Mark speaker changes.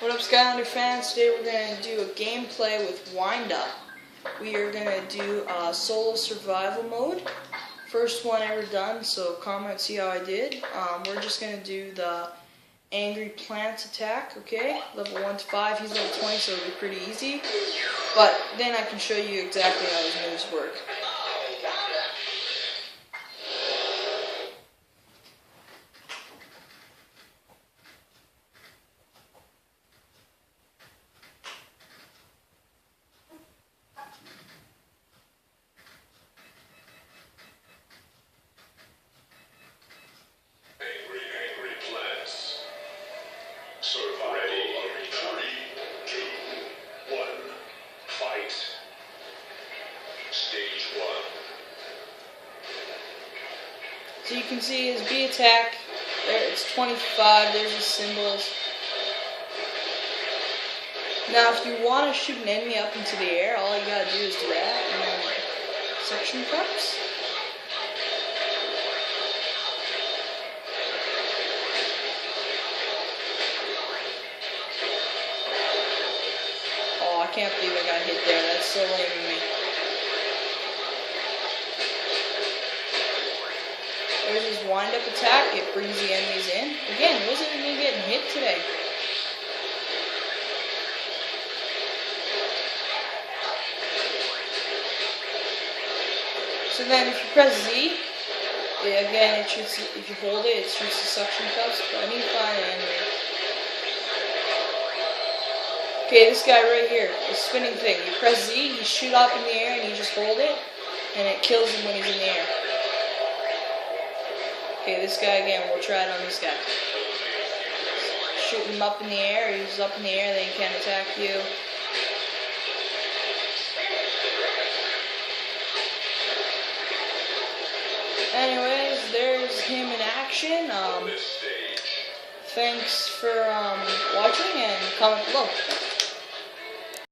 Speaker 1: What up, Skylander fans? Today we're going to do a gameplay with Wind Up. We are going to do solo survival mode. First one ever done, so comment, see how I did. We're just going to do the Angry Plants attack, okay? Level 1 to 5, he's level 20, so it'll be pretty easy. But then I can show you exactly how his moves work. So you can see his B attack, there it's 25, there's his symbols. Now if you want to shoot an enemy up into the air, all you gotta do is do that, and then suction cups. Oh, I can't believe I got hit there, that's so lame of me. There's his wind-up attack, it brings the enemies in. Again, wasn't even getting hit today. So then if you press Z, again it shoots, if you hold it, it shoots the suction cups, but I need to find an enemy. Okay, this guy right here, the spinning thing. You press Z, you shoot up in the air and you just hold it, and it kills him when he's in the air. Okay, this guy again, we'll try it on this guy. Shoot him up in the air, he's up in the air, then he can't attack you. Anyways, there's him in action. Thanks for watching, and comment below.